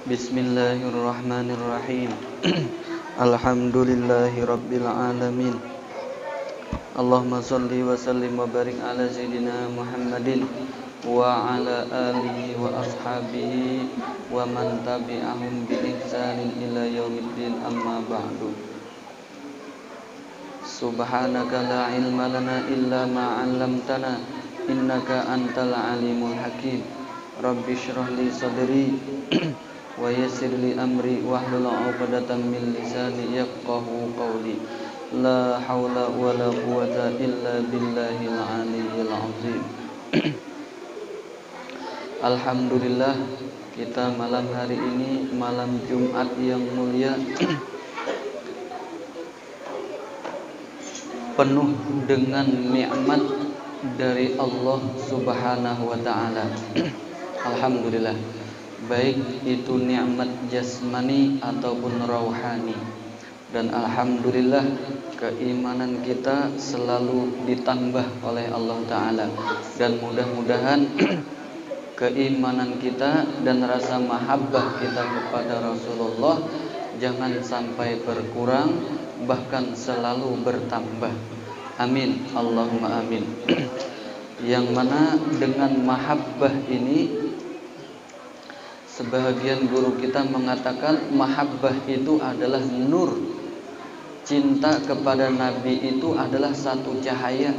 Bismillahirrahmanirrahim. Alhamdulillahi rabbil alamin. Allahumma salli wa sallim wa barik ala sayyidina Muhammadin wa ala alihi wa ashabihi wa man tabi'ahum bi ihsanin ila yaumiddin, amma ba'du. Subhanaka la ilma lana illa ma 'allamtana innaka antal alimul hakim. Rabbi shrah li sadri wa yassir li amri wahlul 'uqdatam min lisani yafqahu qawli. La haula wala quwwata illa billahil aliyyil azim. Alhamdulillah, kita malam hari ini malam Jumat yang mulia penuh dengan nikmat dari Allah Subhanahu wa taala. Alhamdulillah, baik itu nikmat jasmani ataupun rohani. Dan alhamdulillah, keimanan kita selalu ditambah oleh Allah taala. Dan mudah-mudahan keimanan kita dan rasa mahabbah kita kepada Rasulullah jangan sampai berkurang, bahkan selalu bertambah. Amin, Allahumma amin. Yang mana dengan mahabbah ini, sebahagian guru kita mengatakan mahabbah itu adalah nur. Cinta kepada Nabi itu adalah satu cahaya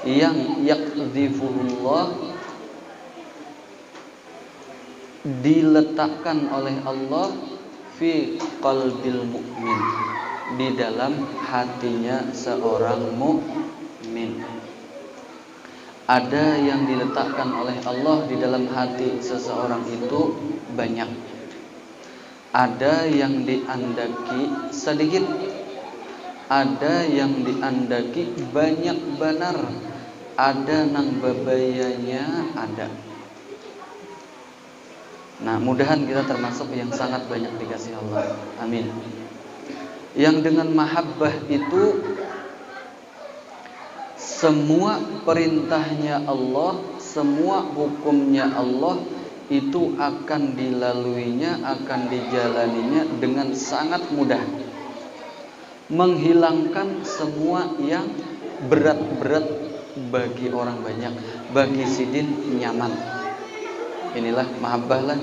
yang yakdhifullah, diletakkan oleh Allah fi qalbil mu'min, di dalam hatinya seorang mukmin. Ada yang diletakkan oleh Allah di dalam hati seseorang itu banyak. Ada yang diandaki sedikit, ada yang diandaki banyak benar, ada nang bebayanya ada. Nah, mudahan kita termasuk yang sangat banyak dikasih Allah. Amin. Yang dengan mahabbah itu semua perintahnya Allah, semua hukumnya Allah itu akan dilaluinya, akan dijalaninya dengan sangat mudah. Menghilangkan semua yang berat-berat bagi orang banyak, bagi sidin nyaman. Inilah mahabbah lah.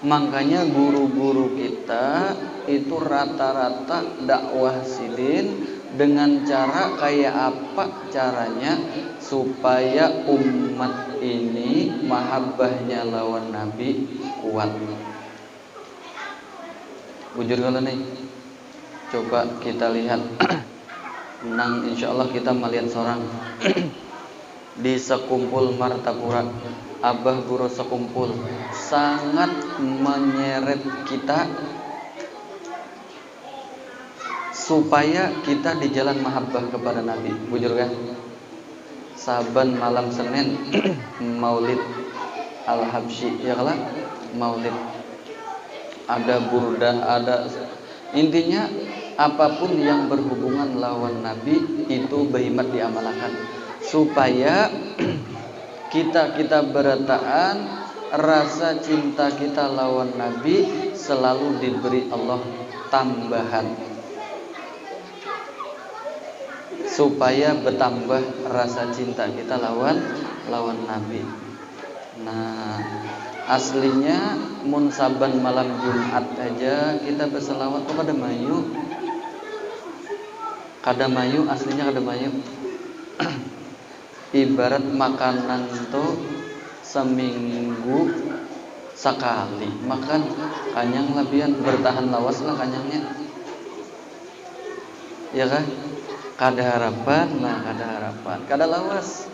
Makanya guru-guru kita itu rata-rata dakwah sidin dengan cara kayak apa caranya supaya umat ini mahabbahnya lawan Nabi kuat. Bujur kalau nih, coba kita lihat. Nang insyaallah kita melihat seorang di sekumpul Martapura, Abah guru sekumpul sangat menyeret kita supaya kita di jalan mahabbah kepada Nabi. Bujur kan? Saban malam Senin Maulid Al-Habsyi, ya kalah Maulid. Ada burdah, ada intinya apapun yang berhubungan lawan Nabi itu bahimat diamalkan supaya kita berataan rasa cinta kita lawan Nabi selalu diberi Allah tambahan supaya bertambah rasa cinta kita lawan Nabi. Nah, aslinya mun saban malam Jumat aja kita berselawat kepada Mayu. Kada Mayu, aslinya kada Mayu. Ibarat makanan tuh seminggu sekali makan, kanyang labian, bertahan lawas lah kanyangnya. Ya kan? Kada harapan, kada lawas.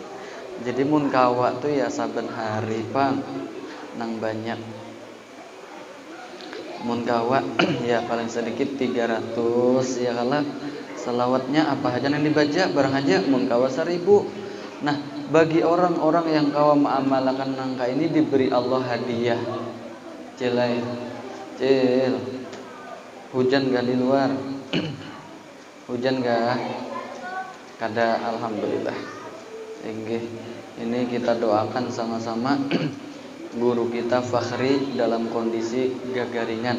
Jadi mun kawa tuh ya saben hari pang nang banyak. Mun kawa ya paling sedikit 300 ya kalah. Selawatnya apa aja yang dibaca barang aja mun kawa 1000. Nah, bagi orang-orang yang kawa mengamalkan nangka ini diberi Allah hadiah. Cil. Hujan gak di luar? Hujan gak? Kada, alhamdulillah. Ini kita doakan sama-sama guru kita Fakhri dalam kondisi gagaringan.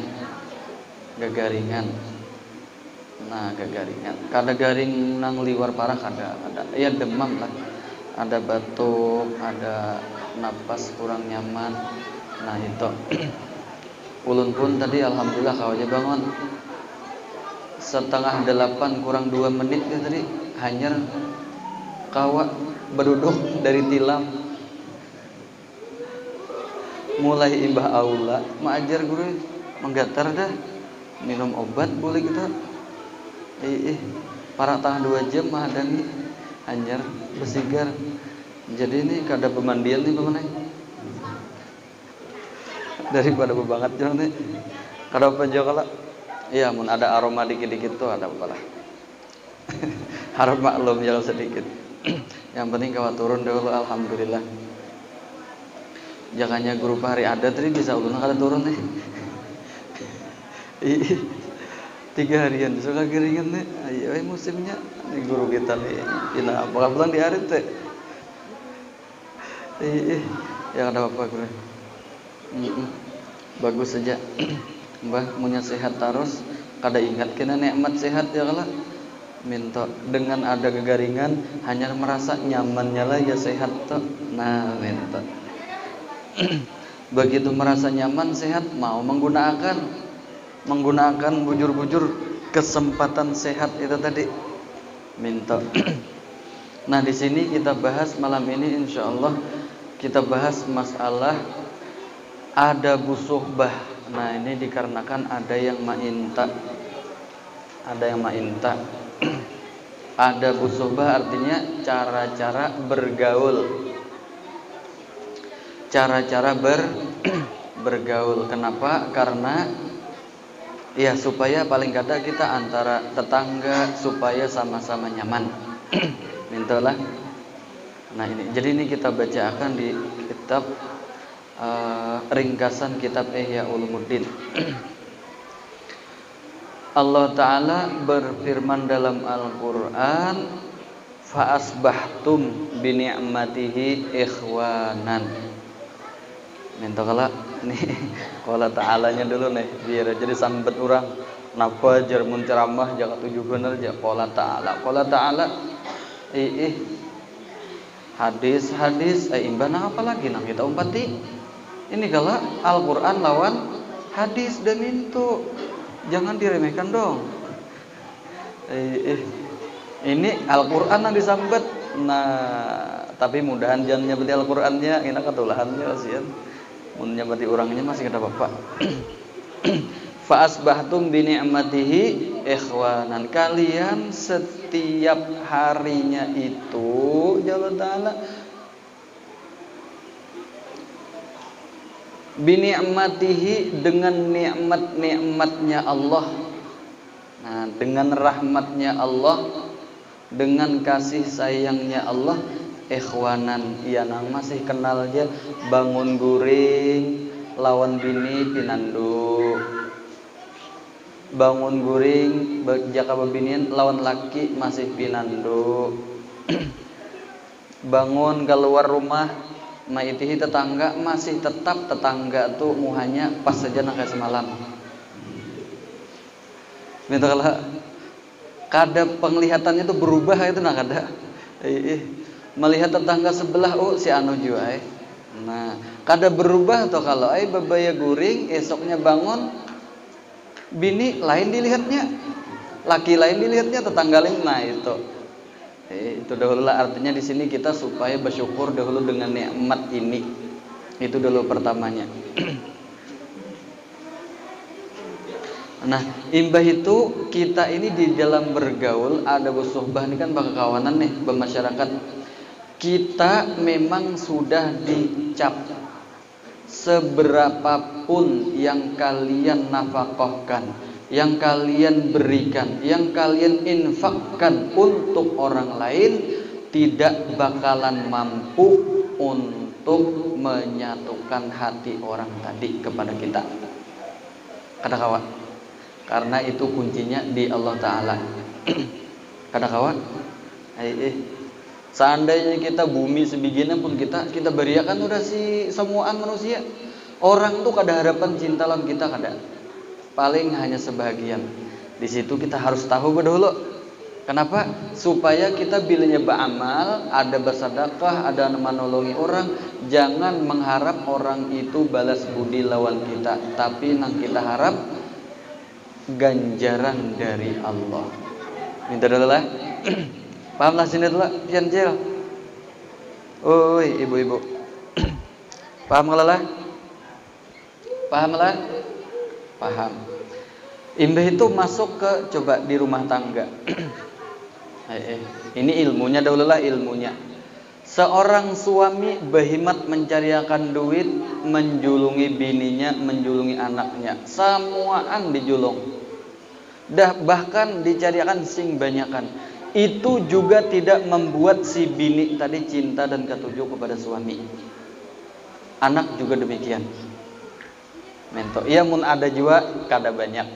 Nah, gagaringan. Kada garing nang liwar parah kada. Ya demam lah. Ada batuk, ada napas kurang nyaman. Nah, itu. Ulun pun tadi alhamdulillah kawaja bangun. 7:30 kurang 2 menit ya tadi hanyar kawa berduduk dari tilam. Mulai imbah aula, maajar guru menggatar dah. Minum obat boleh kita. Para tahan 2 jam mah ada nih hanyar bersigar. Jadi ini kada pemandian nih pemenang. Daripada bebangat jangan nih. Kada apa jokala. Iya, mun ada aroma dikit-dikit tuh ada apa lah. Harap maklum jangan sedikit. Yang penting kawan turun dulu alhamdulillah. Jangannya guru hari ada tadi bisa ulun kada turun nih. 3 harian suka keringan nih. Ayo musimnya nih guru kita nih. Ina apakah pulang di hari teh. Ya ada apa guru. Bagus saja. Mbah punya sehat terus. Kada ingat kena nikmat sehat ya kala. Minta dengan ada kegaringan hanya merasa nyamannya lah ya sehat tuh. Nah, minta. Begitu merasa nyaman sehat mau menggunakan bujur-bujur kesempatan sehat itu tadi minta. Nah, di sini kita bahas malam ini insyaallah kita bahas masalah ada busuhbah. Nah, ini dikarenakan ada yang mainta. Ada busuhbah artinya cara-cara bergaul. Bergaul. Kenapa? Karena ya supaya paling kada kita antara tetangga supaya sama-sama nyaman. Mintalah. Nah, ini. Jadi ini kita bacakan di kitab ringkasan kitab Ihya Ulumuddin. Allah Ta'ala berfirman dalam Al-Quran, fa'asbahtum bini'matihi ikhwanan. Minta kala nih Allah Ta'alanya dulu nih biar jadi sambet orang. Napa jar mun ceramah jangan tujuh bener aja Allah Ta'ala hadis imbana apa lagi nang kita umpati. Ini kala Al-Quran lawan hadis dan itu jangan diremehkan dong. Ini Al-Quran yang disambet. Nah, tapi mudahan jangan nyebati Al-Qurannya, ini ketulahannya kasihan. Mun nyebati orangnya masih kada apa-apa. Fa asbahtum bi ni'matihi ikhwanan. Kalian setiap harinya itu Allah Ta'ala bini'matihi dengan nikmat-nikmatnya Allah. Nah, dengan rahmatnya Allah, dengan kasih sayangnya Allah, ikhwanan nang masih kenal aja bangun guring lawan bini pinandu. Bangun guring jaka babinian lawan laki masih pinandu. Bangun keluar rumah maitihi tetangga masih tetap tetangga tuh muhanya pas saja nang kayak semalam. Mintalah kada penglihatannya tuh berubah itu nah kada. Melihat tetangga sebelah si anu jua Nah, kada berubah tuh kalau babaya guring esoknya bangun bini lain dilihatnya, laki lain dilihatnya, tetangga lain. Nah, itu dahulu lah artinya di sini kita supaya bersyukur dahulu dengan nikmat ini. Itu dulu pertamanya. Nah, imbah itu kita ini di dalam bergaul ada busuhbah ini kan berkawanan nih bermasyarakat. Kita memang sudah dicap seberapapun yang kalian nafkahkan, yang kalian berikan, yang kalian infakkan untuk orang lain tidak bakalan mampu untuk menyatukan hati orang tadi kepada kita. Kada kawan. Karena itu kuncinya di Allah Ta'ala. Kada kawan. Seandainya kita bumi sebijina pun kita beriakan udah si semuaan manusia. Orang tuh kada harapan cinta lawan kita kada. Paling hanya sebagian. Di situ kita harus tahu dulu. Kenapa? Supaya kita bilanya beramal, ada bersedekah, ada menolongi orang, jangan mengharap orang itu balas budi lawan kita, tapi nang kita harap ganjaran dari Allah. Minta dulu lah. Pahamlah sini dulu, Cil. Oi, ibu-ibu. Paham lah? Paham lah? Paham. Imbah itu masuk ke coba di rumah tangga. Ini ilmunya dahulu lah ilmunya. Seorang suami berhimmat mencariakan duit, menjulungi bininya, menjulungi anaknya, semuaan dijulung. Dah bahkan dicariakan sing banyakan. Itu juga tidak membuat si bini tadi cinta dan ketujuh kepada suami. Anak juga demikian. Mento, iya mun ada juga kada banyak.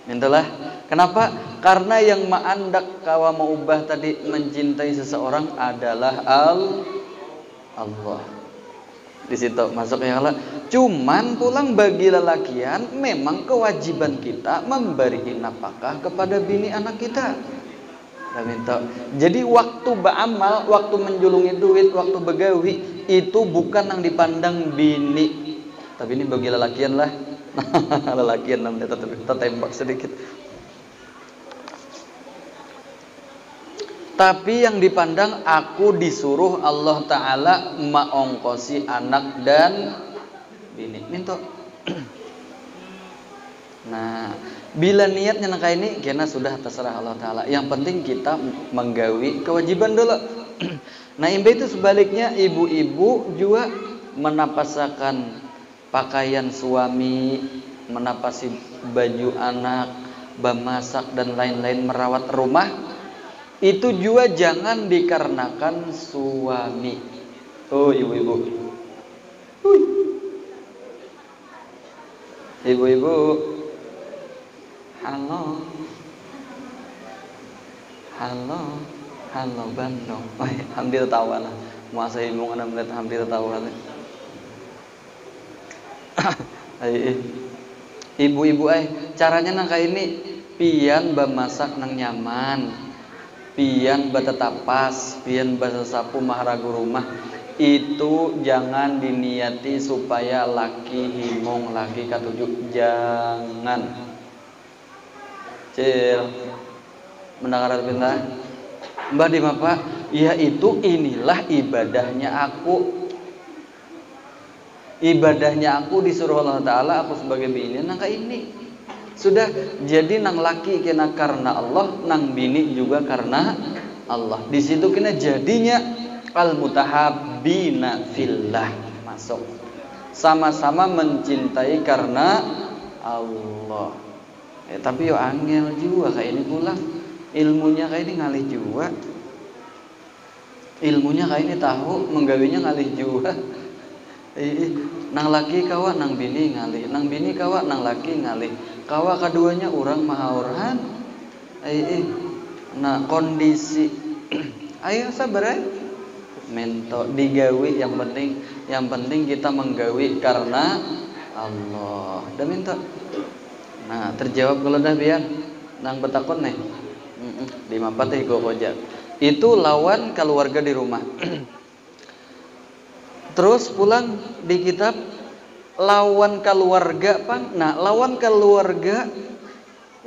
Mintalah. Kenapa? Karena yang maandak kawa mau ubah tadi mencintai seseorang adalah Allah. Di situ masuk ya Allah. Cuman pulang bagi lelakian memang kewajiban kita memberi nafkah kepada bini anak kita. Minta. Jadi waktu beramal, waktu menjulungi duit, waktu begawi itu bukan yang dipandang bini. Tapi ini bagi lelakian lah. Lelakian namanya tertembak sedikit. Tapi yang dipandang aku disuruh Allah Ta'ala maongkosi anak dan bini. Minta. Nah, bila niatnya nangka ini, kena sudah terserah Allah Ta'ala. Yang penting kita menggawi kewajiban dulu. Nah, imbe itu sebaliknya ibu-ibu juga menapasakan pakaian suami, menapasi baju anak, memasak dan lain-lain, merawat rumah. Itu juga jangan dikarenakan suami. Oh ibu-ibu, ibu-ibu, halo Bandung. Hampir tawa lah. Masa ibu anak melihat hampir tawa lah. Ibu-ibu caranya nang kayak ini pian bemasak nang nyaman, pian batetapas, pian basasapu maharagu rumah. Itu jangan diniati supaya laki himong, laki katujuk. Jangan. Cil mendengar pindah Mbah di Mapa, ya itu inilah ibadahnya aku. Ibadahnya aku disuruh Allah Ta'ala, aku sebagai bini nang ini. Sudah jadi nang laki kena karena Allah, nang bini juga karena Allah. Di situ kena jadinya al-mutahabbina fillah, masuk. Sama-sama mencintai karena Allah. Tapi yo angel juga kayak ini pulang. Ilmunya kayak ini ngalih juga. Ilmunya kayak ini tahu, menggawinya ngalih juga. Nang laki kawa nang bini ngalih, nang bini kawa nang laki ngalih, kawa keduanya orang mahauran. Nah kondisi ayo sabar mento digawi, yang penting kita menggawi karena Allah. Dah minta. Nah terjawab kalau dah biar nang betakon nih. Di mapat go koja. Itu lawan keluarga di rumah. Terus pulang di kitab lawan keluarga, Pak. Nah, lawan keluarga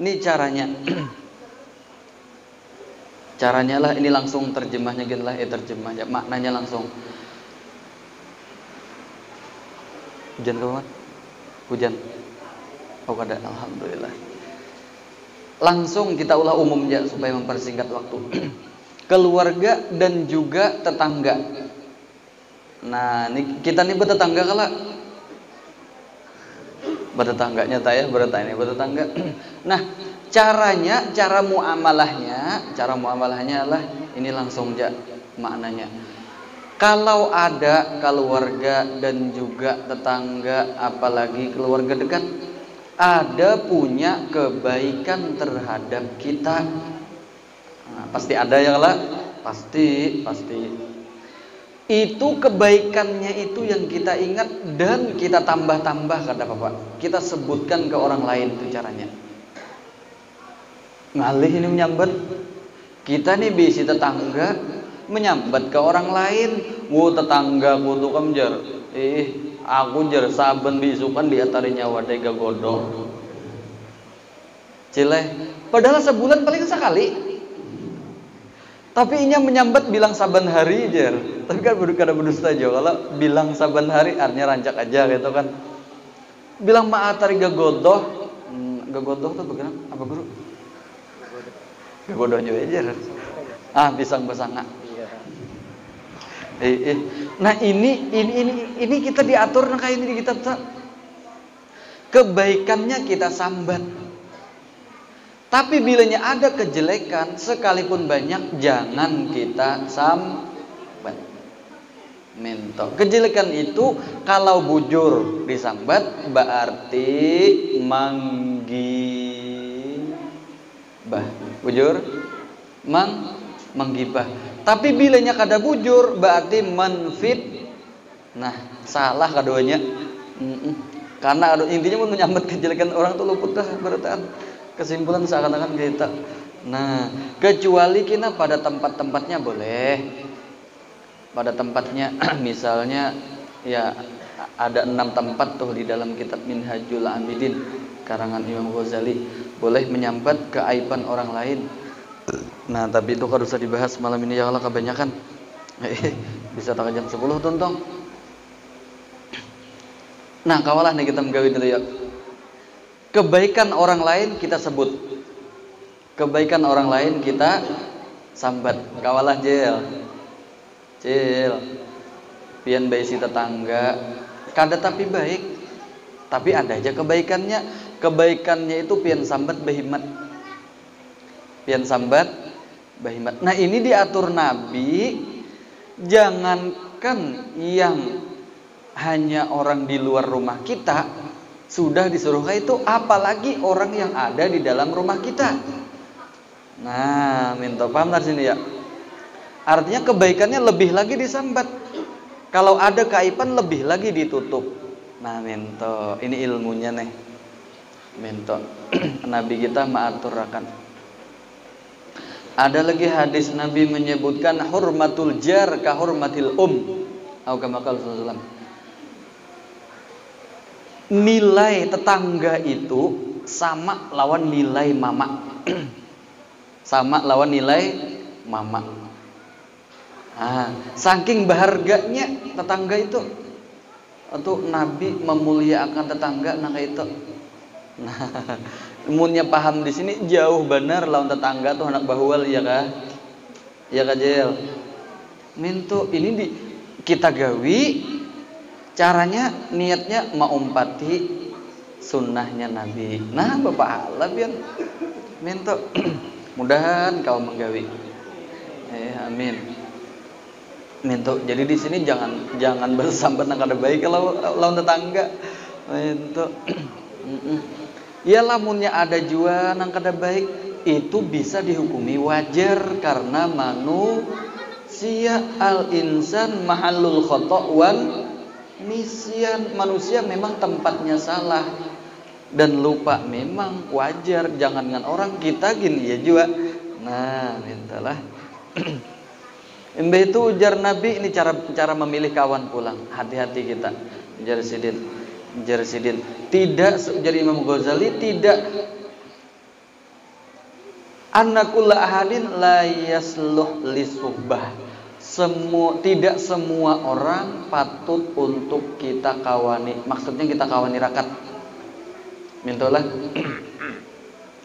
ini caranya. Caranya lah ini langsung terjemahnya gitu lah, terjemahnya maknanya langsung. Hujan kawan? Hujan. Oh ada, alhamdulillah. Langsung kita ulah umumnya supaya mempersingkat waktu. Keluarga dan juga tetangga. Nah, ini kita nih bertetangga kala. Bertetangganya tanya bertanya bertetangga. Nah, cara muamalahnya lah ini langsung aja maknanya. Kalau ada keluarga dan juga tetangga, apalagi keluarga dekat, ada punya kebaikan terhadap kita. Nah, pasti ada ya lah. Pasti. Itu kebaikannya itu yang kita ingat dan kita tambah-tambah, kata Bapak. Kita sebutkan ke orang lain itu caranya. Ngalih ini menyambat. Kita nih bisi tetangga menyambat ke orang lain. Wo tetangga ku tuh kamjar. Aku jar saben bisukan diatari nyawa dega godong. Cileh. Padahal sebulan paling sekali. Tapi inya menyambat bilang saban hari jar. Tapi kan kada berdusta aja kalau bilang saban hari artinya rancak aja gitu kan. Bilang maatari gagodoh. Gagodoh tuh bagaimana? Apa guru? Gagodoh juga jar. Pisang besanga. Nah ini kita diatur nah kayak ini di kitab tak. Kebaikannya kita sambat. Tapi bilanya ada kejelekan sekalipun banyak jangan kita sambat. Mentok. Kejelekan itu kalau bujur disambat berarti menggibah. Bujur menggibah. Tapi bilanya kada bujur berarti menfit. Nah, salah keduanya. Karena intinya mau menyambat kejelekan orang tuh luput dah berarti. Kesimpulan seakan-akan kita. Nah, kecuali kita pada tempat-tempatnya boleh. Pada tempatnya misalnya ya ada 6 tempat tuh di dalam kitab Minhajul Abidin karangan Imam Ghazali boleh menyambat keaiban orang lain. Nah, tapi itu kan usah dibahas malam ini ya Allah kebanyakan. Bisa tak jam 10 tontong. Nah, kawalah nih kita menggawi dulu ya. Kebaikan orang lain kita sebut. Kebaikan orang lain kita sambat. Kawalah Cil. Pian baik si tetangga. Kada tapi baik. Tapi ada aja kebaikannya. Kebaikannya itu pian sambat bahimat. Pian sambat bahimat. Nah, ini diatur Nabi. Jangankan yang hanya orang di luar rumah kita sudah disuruh kayak itu, apalagi orang yang ada di dalam rumah kita. Nah, minta paham dari sini ya. Artinya kebaikannya lebih lagi disambat. Kalau ada keaiban lebih lagi ditutup. Nah, minta ini ilmunya nih. Minta Nabi kita maaturakan. Ada lagi hadis Nabi menyebutkan hurmatul jar ka hurmatil atau kama qala sallallahu alaihi wasallam. Nilai tetangga itu sama lawan nilai mama. Sama lawan nilai mama. Saking berharganya tetangga itu. Untuk Nabi memuliakan tetangga nah kayak itu. Nah, umumnya paham di sini jauh benar lawan tetangga tuh anak bahual ya kah? Ya kah Jel? Mintu ini kita gawi. Caranya niatnya maumpati sunnahnya Nabi. Nah, Bapak Allah biar minta mudahan kau menggawi. Amin. Minta. Jadi di sini jangan bersambat nang kada baik kalau lawan tetangga. Minta. Ya lamunnya ada jua nang kada baik itu bisa dihukumi wajar karena manusia al-insan mahallul khata' wal nisyan. Manusia memang tempatnya salah dan lupa memang wajar. Jangan dengan orang kita gini ya juga. Nah, mintalah. Mbah itu ujar Nabi ini cara memilih kawan pulang. Hati-hati kita. Ujar Sidin. Tidak ujar Imam Ghazali tidak anna kulla ahadin la yasluh li suhbah. Tidak semua orang patut untuk kita kawani. Maksudnya kita kawani rakat. Mintolah.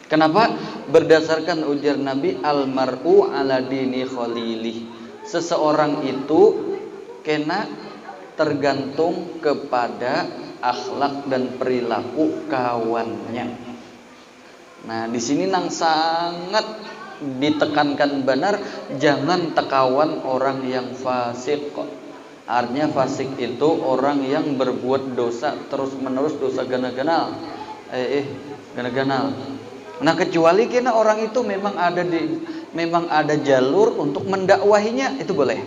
Kenapa? Berdasarkan ujar Nabi almar'u ala dini khalilih. Seseorang itu kena tergantung kepada akhlak dan perilaku kawannya. Nah, di sini nang sangat ditekankan benar jangan tekawan orang yang fasik. Artinya fasik itu orang yang berbuat dosa terus menerus, dosa ganal-ganal. Ganal-ganal. Nah kecuali kena orang itu memang ada jalur untuk mendakwahinya, itu boleh.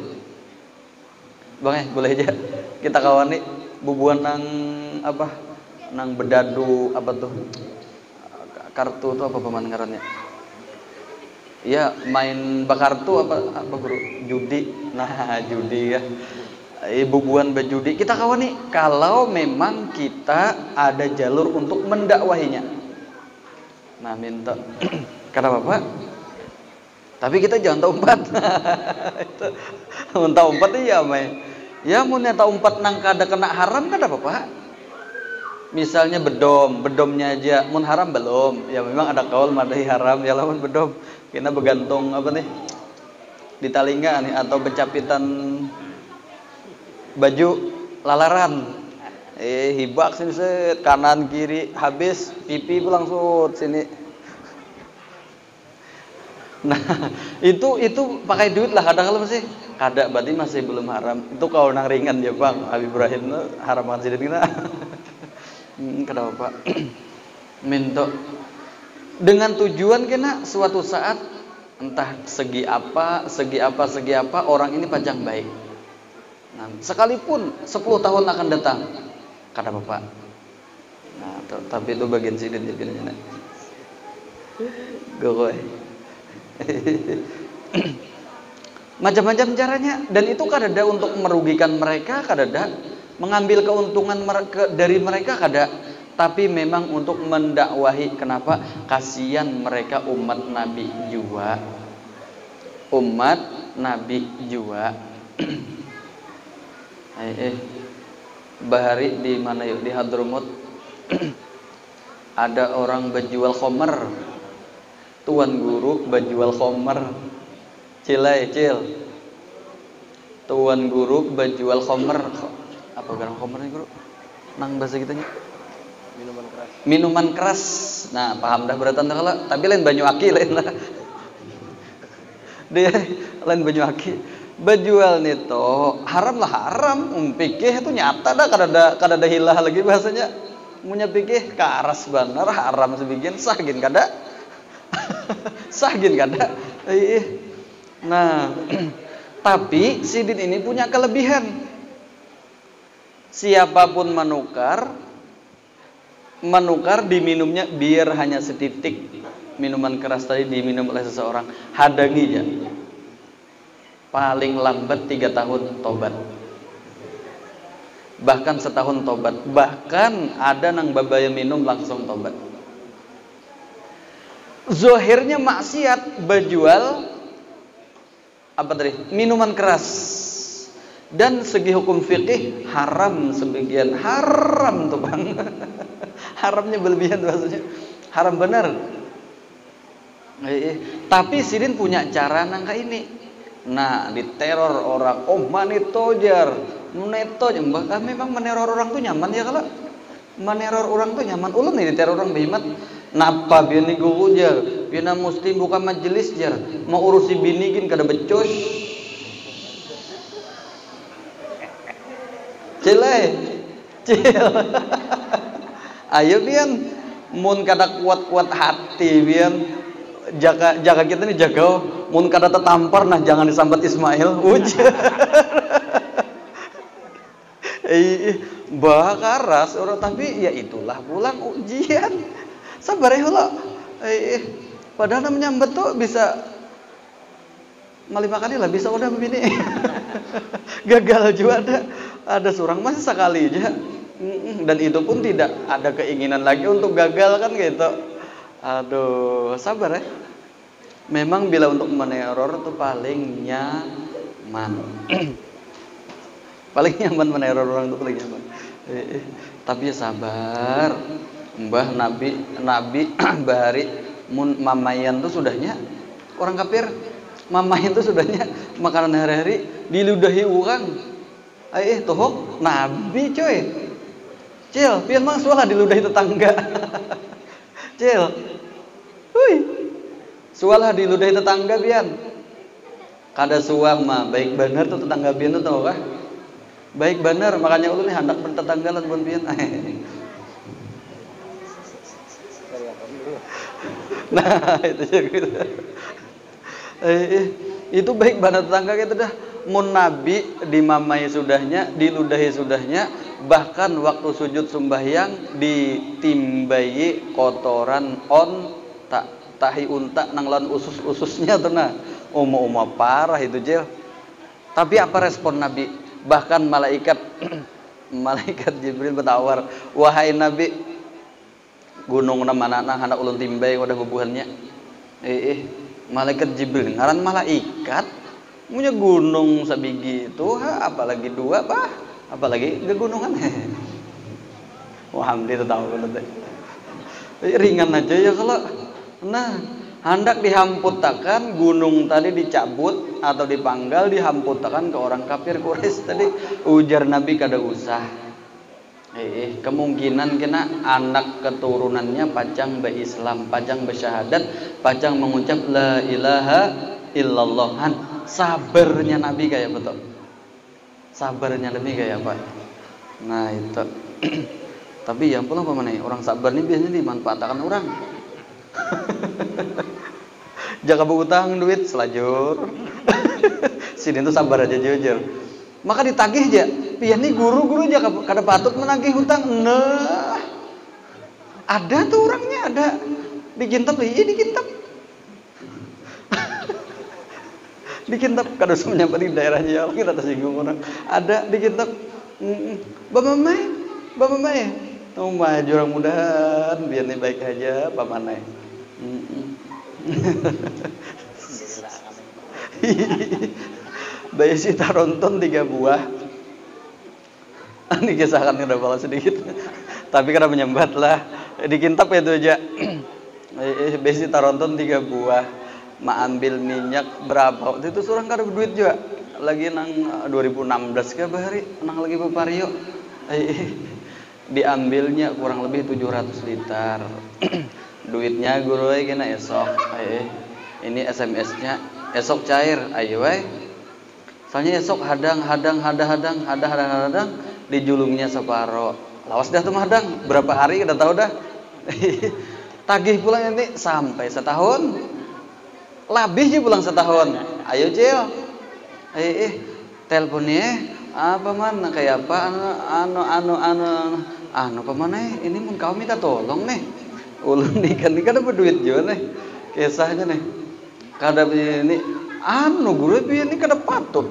Boleh aja. Kita kawani bubuan nang apa? Nang bedadu apa tuh? Kartu tuh apa paman ngarannya? Ya main bakartu apa guru? Judi. Nah judi ya. Bubuan bejudi. Kita kawani kalau memang kita ada jalur untuk mendakwahinya. Nah minta kata bapak. Tapi kita jangan tahu umpat. Itu tahu umpat ya mai. Ya mun tahu umpat nang kada kena haram kada apa-apa. Misalnya bedomnya aja mun haram belum. Ya memang ada kaul madai haram ya lawan bedom. Kena bergantung apa nih? Di talinga nih atau becapitan baju lalaran. Hibak sini set kanan kiri habis pipi pulang sud sini. Nah itu pakai duit lah kadang kalau masih kada berarti masih belum haram. Itu kalau nang ringan ya bang Habib Ibrahim haram kan sih kita. Kenapa minta dengan tujuan kena suatu saat entah segi apa orang ini pajang baik. Nah, sekalipun 10 tahun akan datang kata bapak. Nah, tapi itu bagian sidin jadinya. Gogoy. Macam-macam caranya dan itu kadada untuk merugikan mereka, kadada mengambil keuntungan dari mereka kada, tapi memang untuk mendakwahi. Kenapa? Kasihan mereka umat Nabi jua. Bahari di mana yuk di Hadramut ada orang berjual khomer. Tuan guru berjual khomer. Cil. Tuan guru berjual khomer. Apa garang khomer nih guru? Nang bahasa kitanya. Minuman keras. Nah, paham dah beratan kalau tapi lain banyu aki lain lah. Dia lain banyu aki. Berjual nito haram lah haram. Pikih itu nyata dah kada hilah lagi bahasanya. Munya pikih karas benar haram sebagian sahgin kada. Sahgin kada. Nah, tapi sidin ini punya kelebihan. Siapapun menukar diminumnya biar hanya setitik minuman keras tadi diminum oleh seseorang, hadangi ya. Paling lambat 3 tahun tobat. Bahkan setahun tobat. Bahkan ada nang babaya minum langsung tobat. Zohirnya maksiat berjual apa tadi? Minuman keras. Dan segi hukum fikih haram sebagian. Haram tuh bang. Haramnya berlebihan maksudnya. Haram benar. Tapi sidin punya cara nangka ini. Nah diteror orang. Oh manitojar. Bahkan memang meneror orang tuh nyaman ya kalau. Meneror orang tuh nyaman. Ulun nih diteror orang behimat. Napa bini guru jar. Bina muslim bukan majelis jar. Mau urusi bini gin kada becos. Cil. Ayo bian mun kada kuat hati bian jaga kita nih jaga mun kada tertampar nah jangan disambat Ismail ujar. Bakaras orang tapi ya itulah pulang ujian sabar ya lo. Padahal menyambat tuh bisa malimakan lah bisa udah begini. Gagal juga ada seorang masih sekali aja. Dan itu pun tidak ada keinginan lagi untuk gagal kan gitu. Aduh, sabar ya. Memang bila untuk meneror tuh paling nyaman. Paling nyaman meneror orang tuh paling nyaman. Tapi ya sabar. Mbah Nabi bahari mun mamayan tuh sudahnya orang kafir. Mamayan tuh sudahnya makanan hari-hari diludahi orang. Tohok Nabi coy. Cil, pian mang suara diludahi tetangga. Cil. Hui. Suara diludahi tetangga pian. Kada suang mah baik bener tuh tetangga pian tuh tahu kah? Baik bener makanya ulun hendak bertetangga lan pun pian. Nah, itu gitu. Itu baik bana tetangga gitu dah. Mun nabi dimamai sudahnya, diludahi sudahnya, bahkan waktu sujud sembahyang ditimbai kotoran tahi unta nanglan usus-ususnya tuh nah. Oma parah itu Jel. Tapi apa respon Nabi? Bahkan malaikat malaikat Jibril bertawar, "Wahai Nabi, gunung manana hendak ulun timbay wadah bubuhannya." Malaikat Jibril ngaran malaikat punya gunung sabigi itu, apalagi dua bah, apalagi gegunungan. Wah, hamdi itu tahu kan. Ringan aja ya kalau nah hendak dihamputakan gunung tadi dicabut atau dipanggal dihamputakan ke orang kafir Quraisy tadi ujar Nabi kada usah. Kemungkinan kena anak keturunannya pacang berislam, pacang bersyahadat, pacang mengucap la ilaha illallah. Sabarnya Nabi kayak betul. Sabarnya Nabi kayak apa? Nah itu. Tapi yang pulang apa mana? Orang sabar ini biasanya dimanfaatkan orang. Jaga berutang duit selajur. Sini tuh sabar aja jujur. Maka ditagih aja. Pian nih guru aja kada patut menagih hutang. Nah, ada tuh orangnya ada. Dikintab dikintab. Dikintab kada usah menyampai di daerahnya ya. Kita tersinggung orang. Ada dikintab. Bapak Mai. Oh maju orang mudahan biar nih baik aja pamanai. Bayi si taronton 3 buah. Ini kisahkan udah balas sedikit. Tapi kada menyambat lah. Dikintab itu aja. Bayi si taronton 3 buah. Ma ambil minyak berapa? Waktu itu seorang kada duit juga. Lagi nang 2016 ke bahari nang lagi bepario. Diambilnya kurang lebih 700 liter. Duitnya guru kena esok. Ini SMS-nya esok cair. Ayo soalnya esok hadang dijulungnya separo. Lawas dah tuh hadang. Berapa hari udah tahu dah. Tagih pulang ini sampai setahun. Labih sih pulang setahun. Ayo Cil. Teleponnya apa mana kayak apa anu pemana ini mun kau minta tolong nih ulun ikan dapat duit juga nih kisahnya nih kada ini anu guru ini kada patut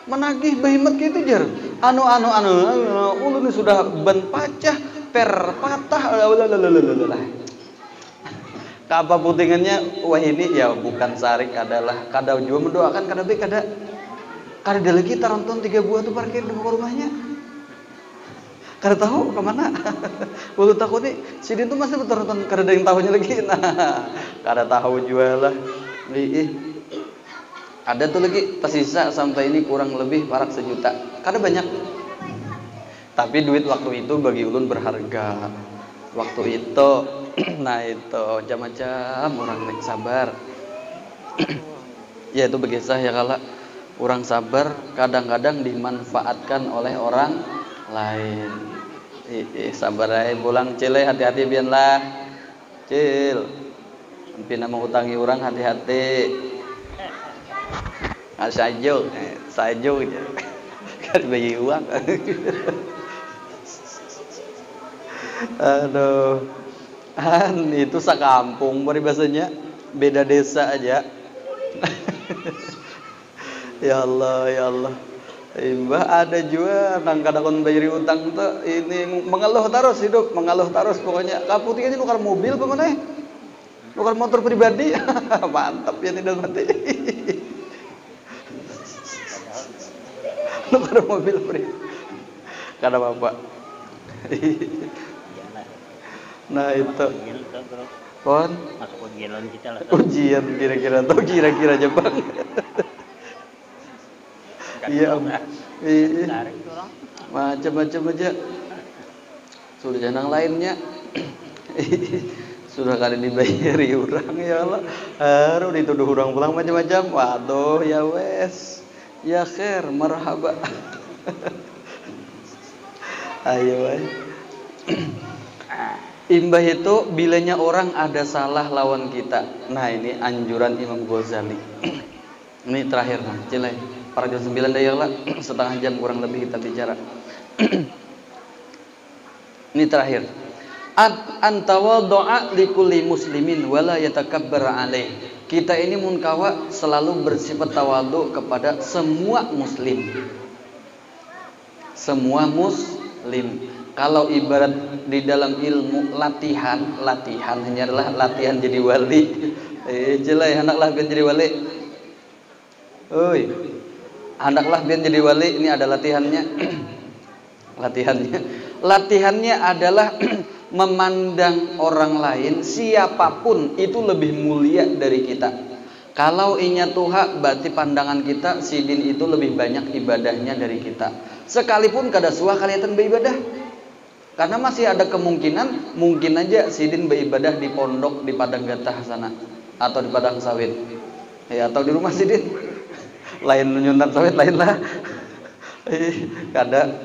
menagih behemat gitu jar anu ulun ini sudah ban pacah per patah apa putingannya wah ini ya bukan sarik adalah kada juga mendoakan kada ada lagi taronton 3 buah tuh parkir di muka rumahnya. Kada tahu kemana. Walau takut nih, si Din tuh masih taronton kada ada yang tahunya lagi. Nah, kada tahu juga lah. Ada tuh lagi tersisa sampai ini kurang lebih parak 1 juta. Kada banyak. Tapi duit waktu itu bagi ulun berharga. Waktu itu, nah itu macam-macam orang nek sabar. Ya itu begisah ya kala. Orang sabar kadang-kadang dimanfaatkan oleh orang lain. Sabar aja pulang Cil, hati-hati biarlah. Cil. Pina mengutangi orang hati-hati. Sajo aja. Kan bagi uang. Aduh. Itu sakampung peribahasanya. Beda desa aja. Ya Allah. Mbah ada juga nang kadang bayari utang tuh ini mengeluh terus hidup, mengeluh terus pokoknya. Kaputing aja nukar mobil pemana? Nukar motor pribadi. Mantap ya tidak mati. Nukar mobil pribadi. Kada apa-apa. Nah itu. Kon masuk ujian kita lah. Ujian kira-kira Jepang. Iya, macam-macam aja. Sudah janang lainnya, sudah kali dibayari orang ya Allah. Harus dituduh orang pulang macam-macam. Waduh ya wes, ya khair, marhaba. Ayo. Imbah itu bilanya orang ada salah lawan kita. Nah, ini anjuran Imam Ghazali. Ini terakhir nah, cilai. Para jam 9 daya lah, setengah jam kurang lebih kita bicara. Ini terakhir. Antawaddu'a likulli muslimin wala yatakabbar alaih. Kita ini munkawa selalu bersifat tawadhu kepada semua muslim. Semua muslim. Kalau ibarat di dalam ilmu latihan hanyalah latihan jadi wali. Jelai hendaklah biar jadi wali. Oi. Hendaklah biar jadi wali, ini ada latihannya. Latihannya adalah memandang orang lain siapapun itu lebih mulia dari kita. Kalau inya Tuhan berarti pandangan kita sidin itu lebih banyak ibadahnya dari kita. Sekalipun kada suah kelihatan beribadah. Karena masih ada kemungkinan mungkin aja sidin beribadah di pondok di padang gatah sana atau di padang sawit. Ya atau di rumah sidin. Lain nyunat sawit lain lah. Kada.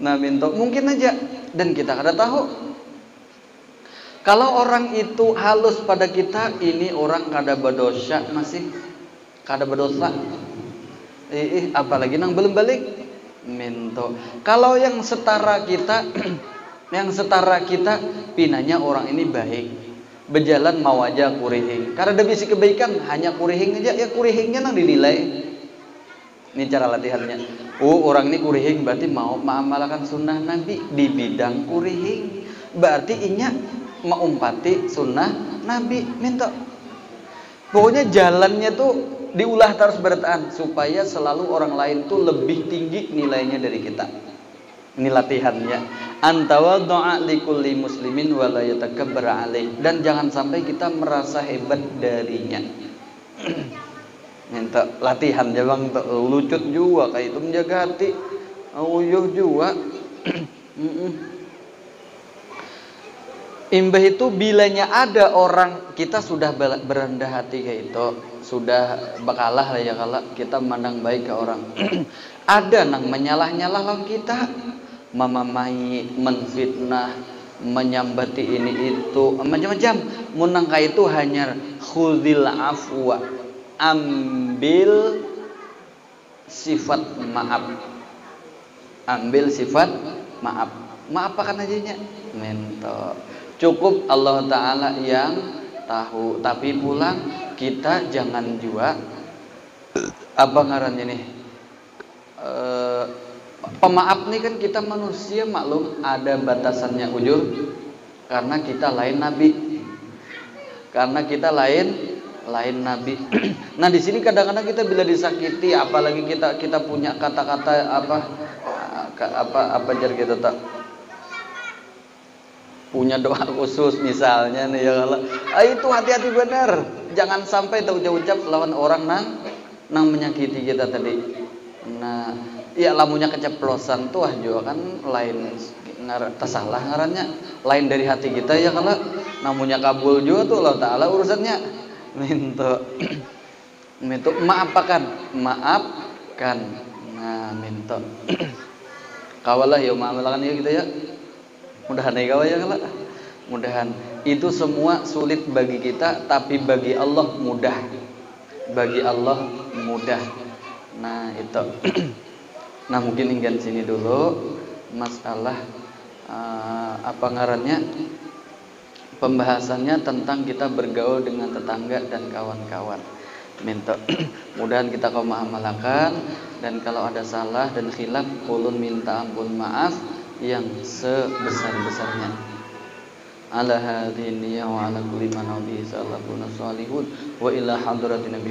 Nah minta mungkin aja dan kita kada tahu. Kalau orang itu halus pada kita, ini orang kada berdosa masih kada berdosa. Apalagi nang belum balik minto. Kalau yang setara kita, pinanya orang ini baik, berjalan mau aja kurihing. Karena ada bisi kebaikan, hanya kurihing aja, ya kurihingnya nang dinilai. Ini cara latihannya. Orang ini kurihing berarti mau mengamalkan sunnah Nabi di bidang kurihing. Berarti inya mengumpati sunnah Nabi minta. Pokoknya jalannya tuh diulah terus bertahan supaya selalu orang lain tuh lebih tinggi nilainya dari kita. Ini latihannya. Antawaddu'a likulli muslimin wa la yatakabbar alaih. Dan jangan sampai kita merasa hebat darinya. Minta latihan ya bang, lucut juga kayak itu menjaga hati, uyuh juga. Imbah itu bilanya ada orang kita sudah berendah hati kayak itu, sudah bakalah lah ya kalau kita memandang baik ke orang. Ada nang menyalah-nyalah lawan kita, memamai, menfitnah, menyambati ini itu, macam-macam. Munang kayak itu hanya khudil afwa, ambil sifat maaf. Ambil sifat maaf. Maafakan aja mento. Cukup Allah Ta'ala yang tahu. Tapi pulang kita jangan juga apa ngarannya nih, pemaaf nih kan kita manusia maklum ada batasannya ujur. Karena kita lain nabi. Nabi. Nah di sini kadang-kadang kita bila disakiti, apalagi kita punya kata-kata apa jar kita tak punya doa khusus misalnya nih ya kalau itu hati-hati benar, jangan sampai tak ucap-ucap lawan orang nang menyakiti kita tadi. Nah ya lamunya keceplosan tuh juga kan lain tersalah ngarannya, lain dari hati kita ya kalau namunya kabul juga tuh Allah Ta'ala urusannya. Minta maafkan. Nah minta kawalah ya maamalkan ya kita ya. Mudahan ya kawan ya kalau mudahan itu semua sulit bagi kita, tapi bagi Allah mudah. Nah itu. Nah mungkin hingga sini dulu masalah apa ngarannya, pembahasannya tentang kita bergaul dengan tetangga dan kawan-kawan. Minta mudahan kita kau mengamalkan, dan kalau ada salah dan khilaf ulun minta ampun maaf yang sebesar-besarnya. Ala hadhihi wa ala kulli man nabi sallallahu alaihi wa ila hadratin nabi